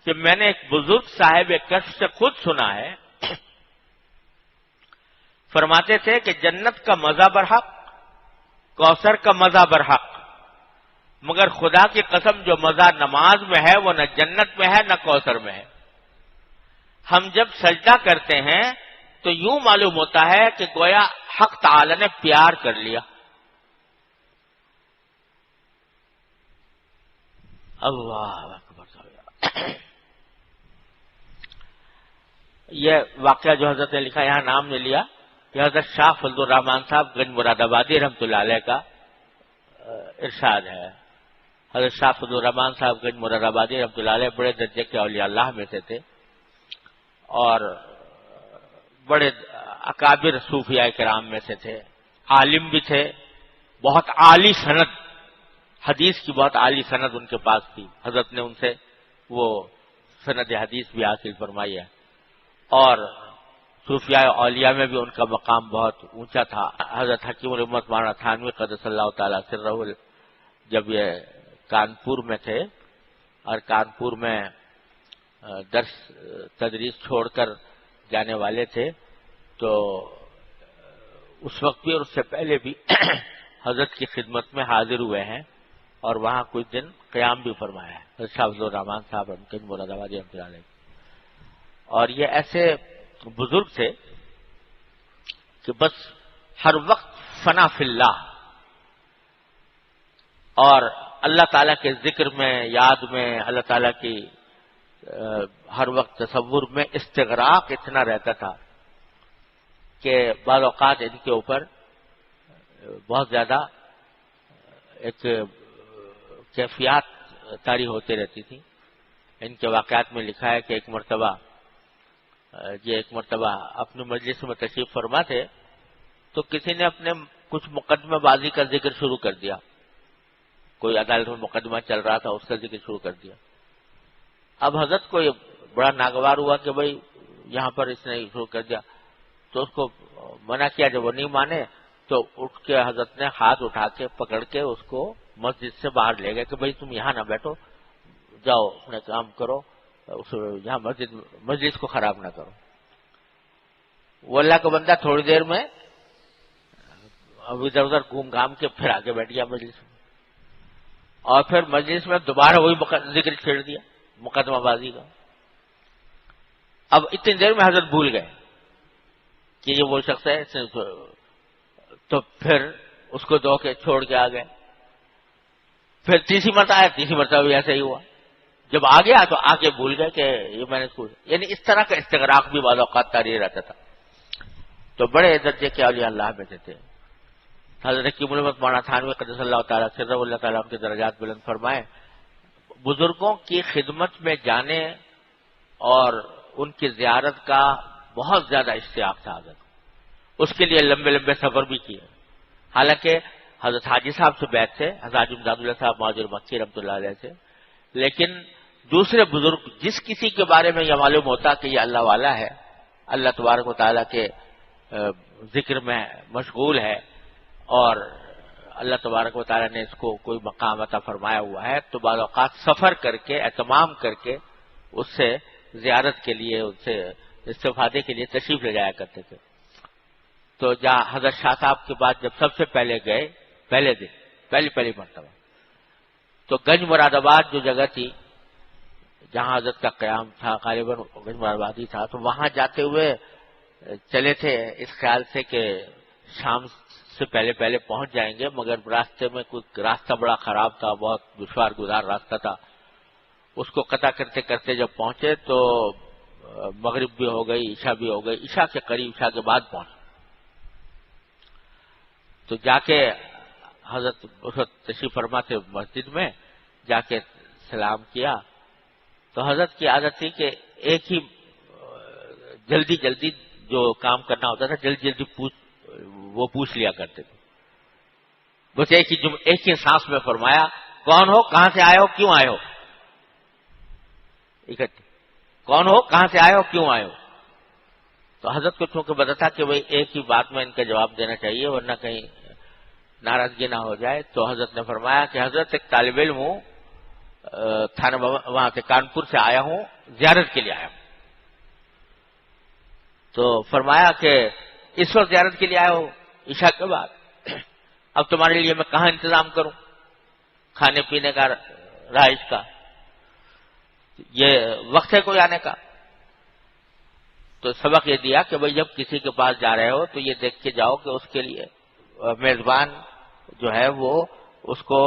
کہ میں نے ایک بزرگ صاحب کشف سے خود سنا ہے، فرماتے تھے کہ جنت کا مزہ برحق، کوثر کا مزہ برحق، مگر خدا کی قسم جو مزہ نماز میں ہے وہ نہ جنت میں ہے نہ کوثر میں ہے۔ ہم جب سجدہ کرتے ہیں تو یوں معلوم ہوتا ہے کہ گویا حق تعالی نے پیار کر لیا۔ اللہ اکبر۔ یہ واقعہ جو حضرت نے لکھا، یہاں نام نے لیا، یہ حضرت شاہ فضل الرحمان صاحب گنج مراد آبادی رحمۃ اللہ علیہ کا ارشاد ہے۔ حضرت شاہ فضل الرحمان صاحب گنج مراد آبادی رحمۃ اللہ علیہ بڑے درجے کے اولیاء اللہ میں سے تھے، اور بڑے اکابر صوفیاء کرام میں سے تھے، عالم بھی تھے، بہت عالی سند، حدیث کی بہت عالی سند ان کے پاس تھی، حضرت نے ان سے وہ سند حدیث بھی حاصل فرمائی ہے، اور صوفیاء اولیاء میں بھی ان کا مقام بہت اونچا تھا۔ حضرت حکیم الامت مولانا تھانوی قدس اللہ تعالی سرہ جب یہ کانپور میں تھے اور کانپور میں درس تدریس چھوڑ کر جانے والے تھے، تو اس وقت بھی اور اس سے پہلے بھی حضرت کی خدمت میں حاضر ہوئے ہیں اور وہاں کچھ دن قیام بھی فرمایا ہے حضرت شاہ فضل الرحمان صاحب گنج مراد آبادی رحمۃ اللہ علیہ۔ اور یہ ایسے بزرگ تھے کہ بس ہر وقت فنا فی اللہ اور اللہ تعالیٰ کے ذکر میں، یاد میں، اللہ تعالیٰ کی ہر وقت تصور میں استغراق اتنا رہتا تھا کہ بعض اوقات ان کے اوپر بہت زیادہ ایک کیفیات طاری ہوتی رہتی تھی۔ ان کے واقعات میں لکھا ہے کہ ایک مرتبہ اپنی مجلس میں تشریف فرما تھے تو کسی نے اپنے کچھ مقدمہ بازی کا ذکر شروع کر دیا، کوئی عدالت میں مقدمہ چل رہا تھا، اس کا ذکر شروع کر دیا۔ اب حضرت کو یہ بڑا ناگوار ہوا کہ بھائی یہاں پر اس نے شروع کر دیا، تو اس کو منع کیا۔ جب وہ نہیں مانے تو اٹھ کے حضرت نے ہاتھ اٹھا کے پکڑ کے اس کو مسجد سے باہر لے گئے کہ بھائی تم یہاں نہ بیٹھو، جاؤ اپنے کام کرو، یہاں مجلس کو خراب نہ کرو۔ وہ اللہ کا بندہ تھوڑی دیر میں اب ادھر ادھر گھوم گھام کے پھر آگے بیٹھ گیا مجلس میں، اور پھر مجلس میں دوبارہ وہی ذکر چھیڑ دیا مقدمہ بازی کا۔ اب اتنی دیر میں حضرت بھول گئے کہ یہ وہ شخص ہے، تو پھر اس کو دو کے چھوڑ کے آ گئے۔ پھر تیسری مرتبہ آیا، تیسری مرتبہ بھی ایسا ہی ہوا۔ جب آ گیا تو آ کے بھول گئے کہ یہ میں نے اس کو، یعنی اس طرح کا استغراق بھی بعض اوقات طاری رہتا تھا۔ تو بڑے درجے کے اولیاء اللہ میں سے تھے۔ حضرت حکیم الامت مولانا تھانوی قدس اللہ تعالیٰ سرہ اللہ تعالیٰ ان کے درجات بلند فرمائے، بزرگوں کی خدمت میں جانے اور ان کی زیارت کا بہت زیادہ اشتیاق تھا حضرت، اس کے لیے لمبے لمبے سفر بھی کیے۔ حالانکہ حضرت حاجی صاحب سے بیعت تھے، حضرت حاجی امداد اللہ صاحب مہاجر مکی رحمۃ اللہ علیہ سے، لیکن دوسرے بزرگ جس کسی کے بارے میں یہ معلوم ہوتا کہ یہ اللہ والا ہے، اللہ تبارک و تعالیٰ کے ذکر میں مشغول ہے اور اللہ تبارک و تعالیٰ نے اس کو کوئی مقام عطا فرمایا ہوا ہے، تو بعض اوقات سفر کر کے، اہتمام کر کے اس سے زیارت کے لیے، اس سے استفادے کے لیے تشریف لے جایا کرتے تھے۔ تو جہاں حضرت شاہ صاحب کے بعد جب سب سے پہلے گئے، پہلے دن پہلی مرتبہ، تو گنج مراد آباد جو جگہ تھی جہاں حضرت کا قیام تھا، غالباً گنج مراد آبادی تھا، تو وہاں جاتے ہوئے چلے تھے اس خیال سے کہ شام سے پہلے پہنچ جائیں گے، مگر راستے میں کچھ راستہ بڑا خراب تھا، بہت دشوار گزار راستہ تھا۔ اس کو قطع کرتے کرتے جب پہنچے تو مغرب بھی ہو گئی، عشاء بھی ہو گئی، عشاء کے قریب، عشاء کے بعد پہنچے۔ تو جا کے حضرت اس وقت تشریف فرما تھے مسجد میں، جا کے سلام کیا، تو حضرت کی عادت تھی کہ ایک ہی جلدی جو کام کرنا ہوتا تھا جلدی پوچھ لیا کرتے تھے۔ بس ایک ہی سانس میں فرمایا، کون ہو، کہاں سے آئے ہو، کیوں آئے ہو، اکٹھے، کون ہو، کہاں سے آئے ہو، کیوں آئے ہو۔ تو حضرت کو چونکہ پتا تھا کہ بھئی ایک ہی بات میں ان کا جواب دینا چاہیے ورنہ کہیں ناراضگی نہ ہو جائے، تو حضرت نے فرمایا کہ حضرت ایک طالب علم ہوں، تھانہ وہاں سے کانپور سے آیا ہوں، زیارت کے لیے آیا ہوں. تو فرمایا کہ اس وقت زیارت کے لیے آیا ہو عشاء کے بعد، اب تمہارے لیے میں کہاں انتظام کروں کھانے پینے کا، رہائش کا، یہ وقت ہے کوئی آنے کا. تو سبق یہ دیا کہ بھئی جب کسی کے پاس جا رہے ہو تو یہ دیکھ کے جاؤ کہ اس کے لیے میزبان جو ہے وہ اس کو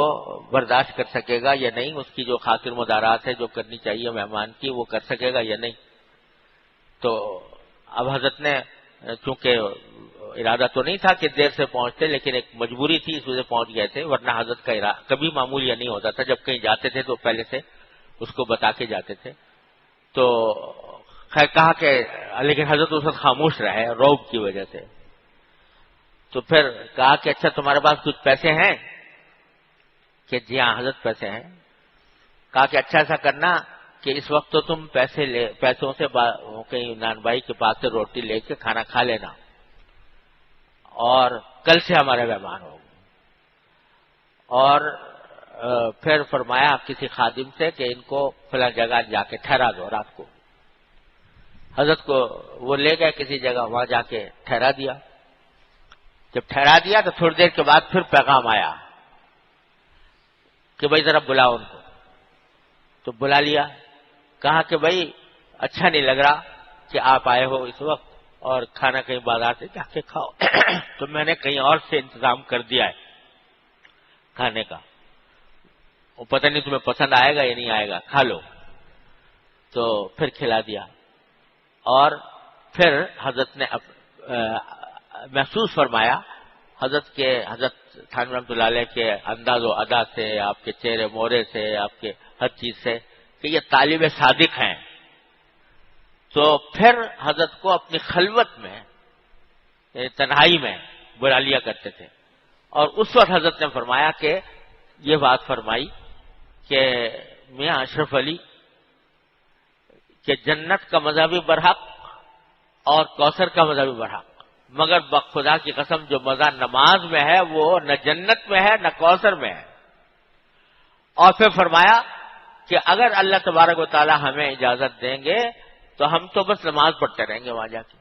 برداشت کر سکے گا یا نہیں، اس کی جو خاطر مدارات ہے جو کرنی چاہیے مہمان کی وہ کر سکے گا یا نہیں. تو اب حضرت نے چونکہ ارادہ تو نہیں تھا کہ دیر سے پہنچتے، لیکن ایک مجبوری تھی اس وجہ سے پہنچ گئے تھے، ورنہ حضرت کا ارادہ کبھی معمول یہ نہیں ہوتا تھا، جب کہیں جاتے تھے تو پہلے سے اس کو بتا کے جاتے تھے. تو خیر کہا کہ لیکن حضرت اس وقت خاموش رہے رعب کی وجہ سے. تو پھر کہا کہ اچھا تمہارے پاس کچھ پیسے ہیں؟ کہ جی ہاں حضرت پیسے ہیں. کہا کہ اچھا ایسا کرنا کہ اس وقت تو تم پیسوں سے کہیں نان بھائی کے پاس سے روٹی لے کے کھانا کھا لینا، اور کل سے ہمارے مہمان ہو. اور پھر فرمایا کسی خادم سے کہ ان کو فلاں جگہ جا کے ٹھہرا دو رات کو. حضرت کو وہ لے گئے کسی جگہ، وہاں جا کے ٹھہرا دیا. جب ٹھہرا دیا تو تھوڑی دیر کے بعد پھر پیغام آیا کہ بھائی ذرا بلاؤ ان کو. تو بلا لیا. کہا کہ بھائی اچھا نہیں لگ رہا کہ آپ آئے ہو اس وقت اور کھانا کہیں بازار سے جا کے کھاؤ، تو میں نے کہیں اور سے انتظام کر دیا ہے کھانے کا، وہ پتہ نہیں تمہیں پسند آئے گا یا نہیں آئے گا، کھا لو. تو پھر کھلا دیا. اور پھر حضرت نے محسوس فرمایا حضرت تھانوی رحمۃ اللہ علیہ کے انداز و ادا سے، آپ کے چہرے مورے سے، آپ کے ہر چیز سے کہ یہ طالب صادق ہیں. تو پھر حضرت کو اپنی خلوت میں تنہائی میں بلا لیا کرتے تھے. اور اس وقت حضرت نے فرمایا کہ یہ بات فرمائی کہ میاں اشرف علی کہ جنت کا مزہ بھی برحق اور کوثر کا مزہ بھی برحق، مگر بخدا کی قسم جو مزہ نماز میں ہے وہ نہ جنت میں ہے نہ کوثر میں ہے. اور پھر فرمایا کہ اگر اللہ تبارک و تعالی ہمیں اجازت دیں گے تو ہم تو بس نماز پڑھتے رہیں گے، وہاں جا کے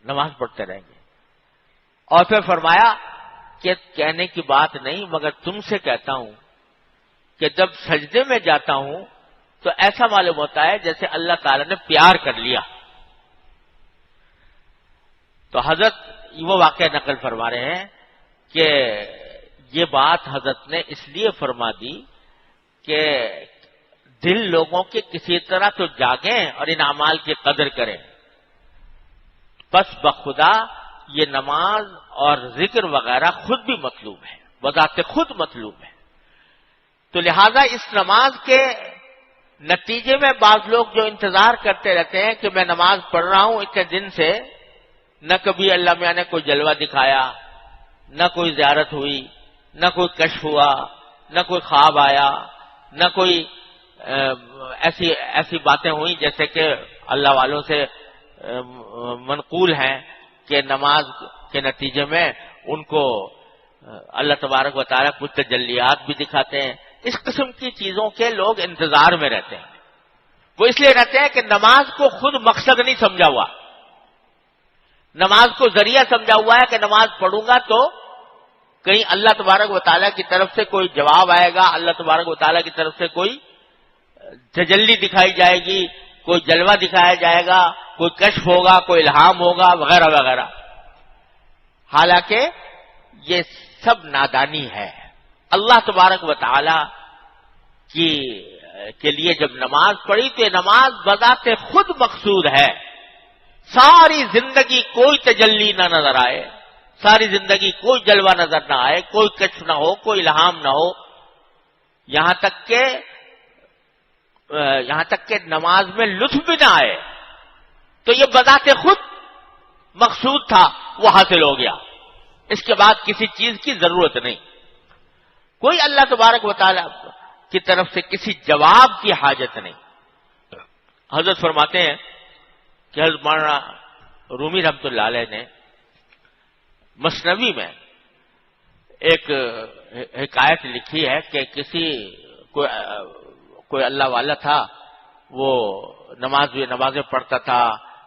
نماز پڑھتے رہیں گے. اور پھر فرمایا کہ کہنے کی بات نہیں مگر تم سے کہتا ہوں کہ جب سجدے میں جاتا ہوں تو ایسا معلوم ہوتا ہے جیسے اللہ تعالی نے پیار کر لیا. تو حضرت وہ واقعہ نقل فرما رہے ہیں کہ یہ بات حضرت نے اس لیے فرما دی کہ دل لوگوں کے کسی طرح تو جاگیں اور ان اعمال کی قدر کریں. بس بخدا یہ نماز اور ذکر وغیرہ خود بھی مطلوب ہے، بذات خود مطلوب ہے. تو لہذا اس نماز کے نتیجے میں بعض لوگ جو انتظار کرتے رہتے ہیں کہ میں نماز پڑھ رہا ہوں اتنے دن سے، نہ کبھی اللہ میاں نے کوئی جلوہ دکھایا، نہ کوئی زیارت ہوئی، نہ کوئی کشف ہوا، نہ کوئی خواب آیا، نہ کوئی ایسی باتیں ہوئیں جیسے کہ اللہ والوں سے منقول ہیں کہ نماز کے نتیجے میں ان کو اللہ تبارک و تعالیٰ کچھ تجلیات بھی دکھاتے ہیں. اس قسم کی چیزوں کے لوگ انتظار میں رہتے ہیں. وہ اس لیے رہتے ہیں کہ نماز کو خود مقصد نہیں سمجھا ہوا، نماز کو ذریعہ سمجھا ہوا ہے کہ نماز پڑھوں گا تو کہیں اللہ تبارک و تعالیٰ کی طرف سے کوئی جواب آئے گا، اللہ تبارک و تعالیٰ کی طرف سے کوئی تجلی دکھائی جائے گی، کوئی جلوہ دکھایا جائے گا، کوئی کشف ہوگا، کوئی الہام ہوگا وغیرہ وغیرہ. حالانکہ یہ سب نادانی ہے. اللہ تبارک و تعالی کے لیے جب نماز پڑھی تو یہ نماز بذات خود مقصود ہے. ساری زندگی کوئی تجلی نہ نظر آئے، ساری زندگی کوئی جلوہ نظر نہ آئے، کوئی کشف نہ ہو، کوئی الہام نہ ہو، یہاں تک کہ نماز میں لطف بھی نہ آئے، تو یہ بذات خود مقصود تھا، وہ حاصل ہو گیا. اس کے بعد کسی چیز کی ضرورت نہیں، کوئی اللہ تبارک و تعالی کی طرف سے کسی جواب کی حاجت نہیں. حضرت فرماتے ہیں کہ حضرت مولانا رومی رحمۃ اللہ علیہ نے مثنوی میں ایک حکایت لکھی ہے کہ کسی کوئی اللہ والا تھا، وہ نمازیں پڑھتا تھا،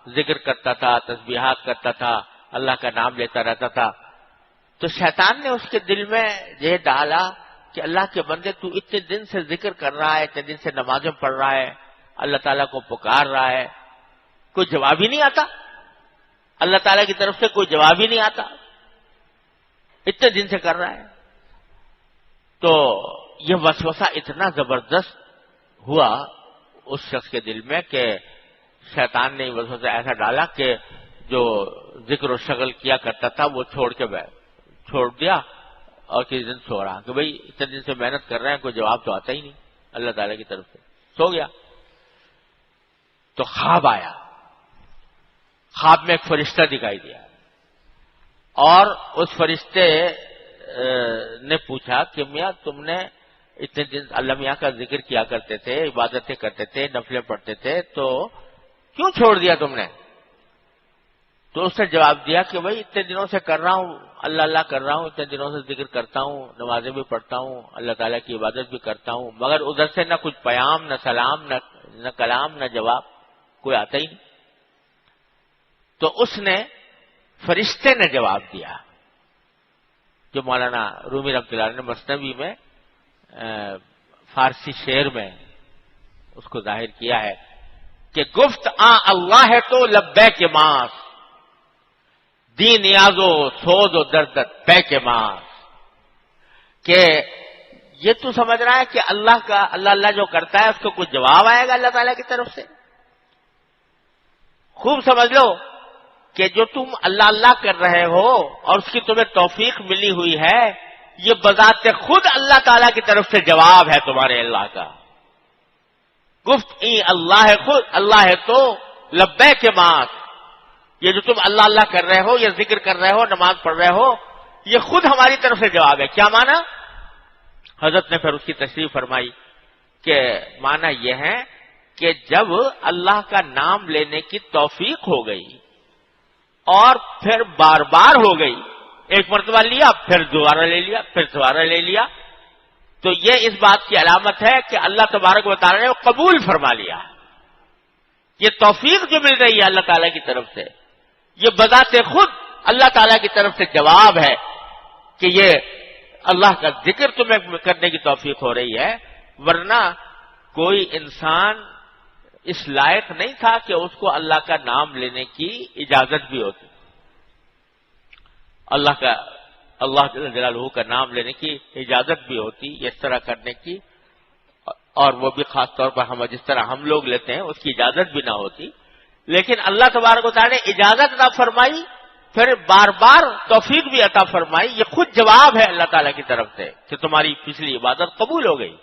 ذکر کرتا تھا، تسبیحات کرتا تھا، اللہ کا نام لیتا رہتا تھا، تو شیطان نے اس کے دل میں یہ ڈالا کہ اللہ کے بندے تو اتنے دن سے ذکر کر رہا ہے، اتنے دن سے نمازیں پڑھ رہا ہے، اللہ تعالیٰ کو پکار رہا ہے، کوئی جواب ہی نہیں آتا، اللہ تعالیٰ کی طرف سے کوئی جواب ہی نہیں آتا، اتنے دن سے کر رہا ہے۔ تو یہ وسوسہ اتنا زبردست ہوا اس شخص کے دل میں کہ شیطان نے وسوسہ ایسا ڈالا کہ جو ذکر و شغل کیا کرتا تھا وہ چھوڑ دیا، اور کسی دن سو رہا کہ بھئی اتنے دن سے محنت کر رہے ہیں، کوئی جواب تو آتا ہی نہیں اللہ تعالیٰ کی طرف سے، سو گیا۔ تو خواب آیا، خواب میں ایک فرشتہ دکھائی دیا، اور اس فرشتے نے پوچھا کہ میاں تم نے اتنے دن اللہ میاں کا ذکر کیا کرتے تھے، عبادتیں کرتے تھے، نفلیں پڑھتے تھے، تو کیوں چھوڑ دیا تم نے؟ تو اس نے جواب دیا کہ بھائی اتنے دنوں سے کر رہا ہوں، اللہ اللہ کر رہا ہوں، اتنے دنوں سے ذکر کرتا ہوں، نمازیں بھی پڑھتا ہوں، اللہ تعالیٰ کی عبادت بھی کرتا ہوں، مگر ادھر سے نہ کچھ پیام، نہ سلام، نہ کلام، نہ جواب، کوئی آتا ہی نہیں۔ تو اس نے فرشتے نے جواب دیا، جو مولانا رومی رحمۃ اللہ نے مثنوی میں فارسی شعر میں اس کو ظاہر کیا ہے کہ گفت اللہ ہے تو لبیک ماس، دی نیاز و سوز و درد پے کے ماس، کہ یہ تو سمجھ رہا ہے کہ اللہ جو کرتا ہے اس کو کچھ جواب آئے گا اللہ تعالیٰ کی طرف سے؟ خوب سمجھ لو کہ جو تم اللہ کر رہے ہو اور اس کی تمہیں توفیق ملی ہوئی ہے، یہ بذات خود اللہ تعالیٰ کی طرف سے جواب ہے تمہارے اللہ کا۔ گفت اللہ ہے، خود اللہ ہے تو لبیک ماس، یہ جو تم اللہ کر رہے ہو، یہ ذکر کر رہے ہو، نماز پڑھ رہے ہو، یہ خود ہماری طرف سے جواب ہے۔ کیا معنی؟ حضرت نے پھر اس کی تشریح فرمائی کہ معنی یہ ہے کہ جب اللہ کا نام لینے کی توفیق ہو گئی اور پھر بار بار ہو گئی، ایک مرتبہ لیا پھر دوبارہ لے لیا، پھر دوبارہ لے لیا، تو یہ اس بات کی علامت ہے کہ اللہ تبارک و تعالیٰ نے وہ قبول فرما لیا۔ یہ توفیق جو مل رہی ہے اللہ تعالیٰ کی طرف سے، یہ بذات خود اللہ تعالیٰ کی طرف سے جواب ہے کہ یہ اللہ کا ذکر تمہیں کرنے کی توفیق ہو رہی ہے، ورنہ کوئی انسان اس لائق نہیں تھا کہ اس کو اللہ کا نام لینے کی اجازت بھی ہوتی، اللہ جل جلالہ کا نام لینے کی اجازت بھی ہوتی، اس طرح کرنے کی، اور وہ بھی خاص طور پر جس طرح ہم لوگ لیتے ہیں اس کی اجازت بھی نہ ہوتی، لیکن اللہ تبارک و تعالیٰ نے اجازت نہ فرمائی، پھر بار بار توفیق بھی عطا فرمائی۔ یہ خود جواب ہے اللہ تعالیٰ کی طرف سے کہ تمہاری پچھلی عبادت قبول ہو گئی۔